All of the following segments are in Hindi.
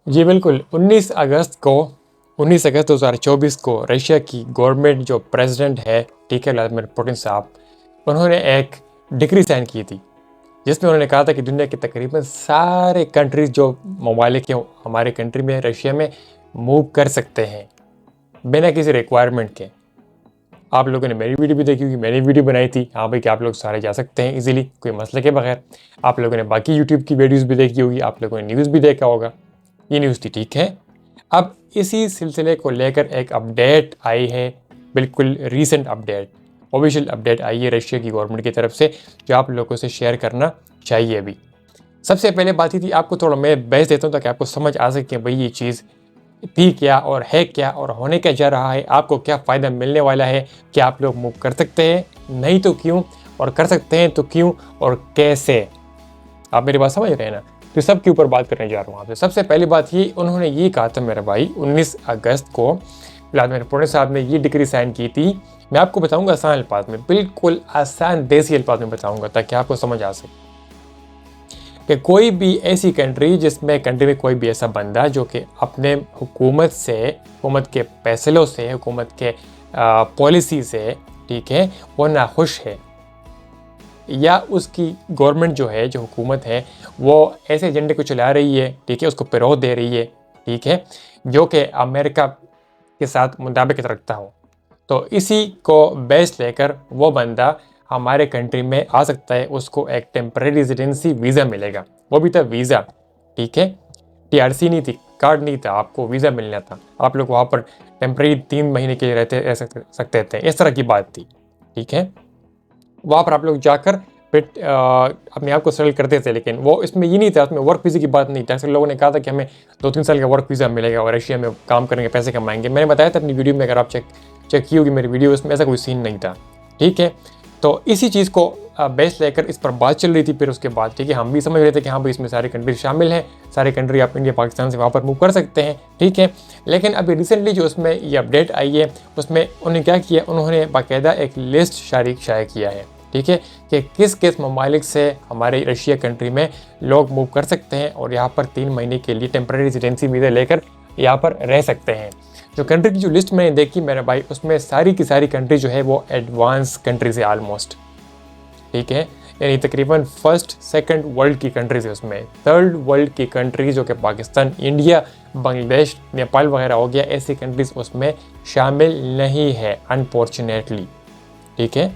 जी बिल्कुल, 19 अगस्त 2024 को रशिया की गवर्नमेंट जो प्रेसिडेंट है, ठीक है, व्लादिमीर पुतिन साहब, उन्होंने एक डिक्री साइन की थी, जिसमें उन्होंने कहा था कि दुनिया के तकरीबन सारे कंट्रीज़ जो ममालिक हैं हमारे कंट्री में, रशिया में मूव कर सकते हैं, बिना किसी रिक्वायरमेंट के। आप लोगों ने मेरी वीडियो भी देखी होगी, मैंने वीडियो बनाई थी, हाँ भाई कि आप लोग सारे जा सकते हैं इजीली, कोई मसले के बगैर। आप लोगों ने बाकी यूट्यूब की वीडियोज़ भी देखी होगी, आप लोगों ने न्यूज़ भी देखा होगा, ये न्यूज़ थी, ठीक है। अब इसी सिलसिले को लेकर एक अपडेट आई है, बिल्कुल रीसेंट अपडेट, ऑफिशियल अपडेट आई है रशिया की गवर्नमेंट की तरफ से, जो आप लोगों से शेयर करना चाहिए अभी। सबसे पहले बात ही थी, आपको थोड़ा मैं बहस देता हूँ ताकि आपको समझ आ सके भाई ये चीज़ थी क्या और है क्या और होने क्या जा रहा है, आपको क्या फ़ायदा मिलने वाला है, क्या आप लोग मूव कर सकते हैं, नहीं तो क्यों, और कर सकते हैं तो क्यों और कैसे। आप मेरी बात समझ रहे हैं ना। तो सब के ऊपर बात करने जा रहा हूँ आपसे। सबसे पहली बात ये, उन्होंने ये कहा था मेरे भाई 19 अगस्त को व्लादिमीर पुतिन साहब ने ये डिक्री साइन की थी। मैं आपको बताऊंगा आसान अल्फाज में, बिल्कुल आसान देसी अल्फाज में बताऊंगा ताकि आपको समझ आ सके कि कोई भी ऐसी कंट्री में कोई भी ऐसा बंदा जो कि अपने हुकूमत के फैसलों से, हुकूमत के पॉलिसी से, ठीक है, वो नाखुश है, या उसकी गवर्नमेंट जो है, जो हुकूमत है, वो ऐसे एजेंडे को चला रही है, ठीक है, उसको पैरोल दे रही है, ठीक है, जो कि अमेरिका के साथ मुताबिकत रखता हो, तो इसी को बेस लेकर वो बंदा हमारे कंट्री में आ सकता है। उसको एक टेम्परेरी रेजिडेंसी वीज़ा मिलेगा, वो भी था वीज़ा, ठीक है, टीआरसी नहीं थी, कार्ड नहीं था, आपको वीज़ा मिलना था। आप लोग वहाँ पर टेम्परेरी 3 महीने के लिए रह सकते थे, इस तरह की बात थी, ठीक है। वहाँ पर आप लोग जाकर फिर अपने आप को सेटल करते थे, लेकिन वो इसमें ये नहीं था, उसमें वर्क वीज़ा की बात नहीं थी। अक्सर लोगों ने कहा था कि हमें 2-3 साल का वर्क वीज़ा मिलेगा और रशिया में काम करेंगे, पैसे कमाएंगे। मैंने बताया था अपनी वीडियो में, अगर आप चेक की होगी मेरी वीडियो, उसमें ऐसा कोई सीन नहीं था, ठीक है। तो इसी चीज़ को बेस लेकर इस पर बात चल रही थी। फिर उसके बाद, ठीक है, हम भी समझ रहे थे कि हाँ भाई इसमें सारी कंट्री शामिल हैं, सारे कंट्री आप इंडिया पाकिस्तान से वहाँ पर मूव कर सकते हैं, ठीक है। लेकिन अभी रिसेंटली जो उसमें ये अपडेट आई है, उसमें उन्होंने क्या किया, उन्होंने बाकायदा एक लिस्ट शाया किया है, ठीक है, कि किस किस ममालिक से हमारे रशिया कंट्री में लोग मूव कर सकते हैं और यहाँ पर 3 महीने के लिए टेम्प्रेरी रेजिडेंसी वीज़ा लेकर यहाँ पर रह सकते हैं। जो कंट्री की जो लिस्ट मैंने देखी मेरे भाई, उसमें सारी की सारी कंट्री जो है वो एडवांस कंट्रीज है ऑलमोस्ट, ठीक है, यानी तकरीबन फर्स्ट सेकंड वर्ल्ड की कंट्रीज है उसमें। थर्ड वर्ल्ड की कंट्रीज जो कि पाकिस्तान, इंडिया, बांग्लादेश, नेपाल वगैरह हो गया, ऐसी कंट्रीज उसमें शामिल नहीं है अनफॉर्चुनेटली, ठीक है।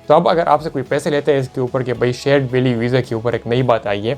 तो अब अगर आपसे कोई पैसे लेते हैं इसके ऊपर कि भाई शेयर्ड वैली वीज़ा के ऊपर एक नई बात आई है,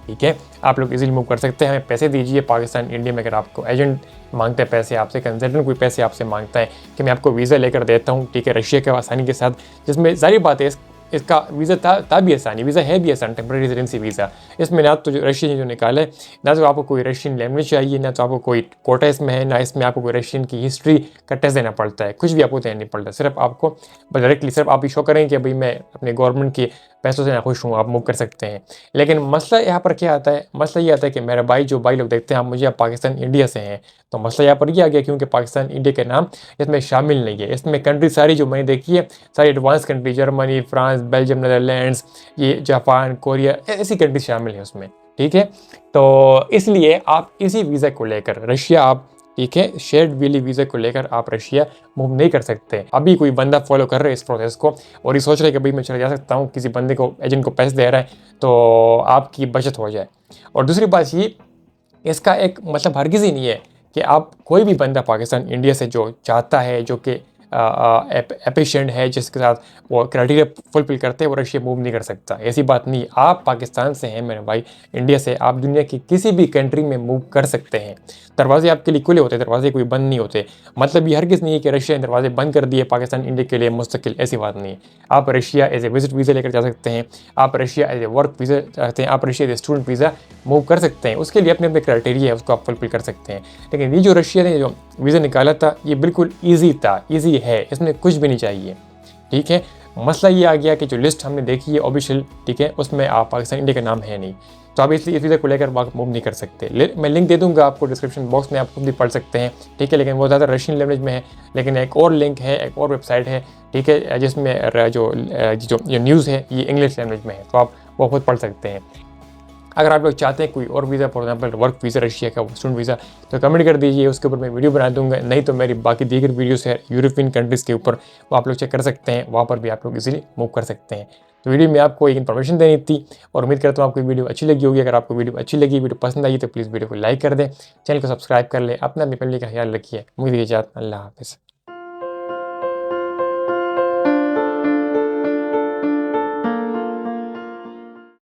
ठीक है, आप लोग इजीली मूव कर सकते हैं, हमें पैसे दीजिए। पाकिस्तान, इंडिया में अगर आपको एजेंट मांगते हैं पैसे आपसे, कंसल्टेंट कोई पैसे आपसे मांगता है कि मैं आपको वीज़ा लेकर देता हूँ, ठीक है, रशिया के आसानी के साथ, जिसमें जारी बात है इसका वीज़ा था भी आसानी, वीज़ा है भी आसान, टेम्प्रेरी रेजिडेंसी वीज़ा। इसमें ना तो जो रशियन जो निकाला है, ना तो आपको कोई रशियन लैंग्वेज चाहिए, ना तो आपको कोई कोटा इसमें है, ना इसमें आपको कोई रशियन की हिस्ट्री का टेस्ट देना पड़ता है, कुछ भी आपको देना नहीं पड़ता। सिर्फ आपको डायरेक्टली सिर्फ आप शो करें कि भाई मैं अपने गवर्नमेंट के पैसों से नाखुश हूँ, आप मूव कर सकते हैं। लेकिन मसला यहाँ पर क्या आता है, मसला ये आता है कि मेरा भाई, जो भाई लोग देखते हैं आप मुझे, आप पाकिस्तान इंडिया से हैं, तो मसला यहाँ पर ये आ गया क्योंकि पाकिस्तान इंडिया के नाम इसमें शामिल नहीं है। इसमें कंट्री सारी जो मैंने देखी है, सारी advance country, Germany, France, Belgium, Netherlands, ये जापान, कोरिया, ऐसी कंट्री शामिल है उसमें, ठीक है। तो इसलिए आप इसी वीज़ा को लेकर रशिया, आप, ठीक है, शेयर्ड वैली वीज़ा को लेकर आप रशिया मूव नहीं कर सकते। अभी कोई बंदा फॉलो कर रहा है इस प्रोसेस को और ये सोच रहा है कि भाई मैं चला जा सकता हूँ, किसी बंदे को, एजेंट को पैसे दे रहा है तो आपकी बचत हो जाए। और दूसरी बात ये, इसका एक मतलब हरगिज़ ही नहीं है कि आप, कोई भी बंदा पाकिस्तान इंडिया से जो चाहता है, जो कि एफिशिएंट है, जिसके साथ वो क्राइटेरिया फुलफिल करते हैं, वो रशिया मूव नहीं कर सकता। ऐसी बात नहीं, आप पाकिस्तान से हैं मेरे भाई, इंडिया से, आप दुनिया की किसी भी कंट्री में मूव कर सकते हैं। दरवाजे आपके लिए खुले होते हैं, दरवाजे कोई बंद नहीं होते। मतलब ये हरगिज़ नहीं है कि रशिया ने दरवाजे बंद कर दिए पाकिस्तान इंडिया के लिए मुस्तकिल, ऐसी बात नहीं है। आप Russia as a visit visa लेकर जा सकते हैं, आप Russia as a work visa चाहते हैं, आप Russia as a student visa move कर सकते हैं। उसके लिए अपने अपने क्राइटेरिया है, उसको आप फुलफिल कर सकते हैं। लेकिन ये जो रशिया ने जो वीज़ा निकाला था, ये बिल्कुल ईजी था, ईजी है, इसमें कुछ भी नहीं चाहिए, ठीक है। मसला ये आ गया कि जो लिस्ट हमने देखी है ऑफिशियल, ठीक है, उसमें आप पाकिस्तान इंडिया का नाम है नहीं, तो आप इसलिए इस वीज़ा को लेकर मूव नहीं कर सकते। मैं लिंक दे दूंगा आपको डिस्क्रिप्शन बॉक्स में, आप खुद भी पढ़ सकते हैं, ठीक है। लेकिन वो ज़्यादा रशियन लैंग्वेज में है। लेकिन एक और लिंक है, एक और वेबसाइट है, ठीक है, जिसमें जो न्यूज़ है ये इंग्लिश लैंग्वेज में है, तो आप वो खुद पढ़ सकते हैं। अगर आप लोग चाहते हैं कोई और visa, for example work visa Russia का, स्टूडेंट वीज़ा, तो कमेंट कर दीजिए, उसके ऊपर मैं वीडियो बना दूंगा। नहीं तो मेरी बाकी दीगर वीडियोस है यूरोपियन कंट्रीज़ के ऊपर, वो आप लोग चेक कर सकते हैं, वहाँ पर भी आप लोग इजीली मूव कर सकते हैं। तो वीडियो में आपको एक इन्फॉर्मेशन देनी थी और उम्मीद करता हूँ आपको वीडियो अच्छी लगी होगी। अगर आपको वीडियो अच्छी लगी, वीडियो पसंद आई तो प्लीज़ वीडियो को लाइक कर दें, चैनल को सब्सक्राइब कर लें, अपना अपनी फैमिली का ख्याल रखिए। मुझे इजाज़त, अल्लाह हाफिज़।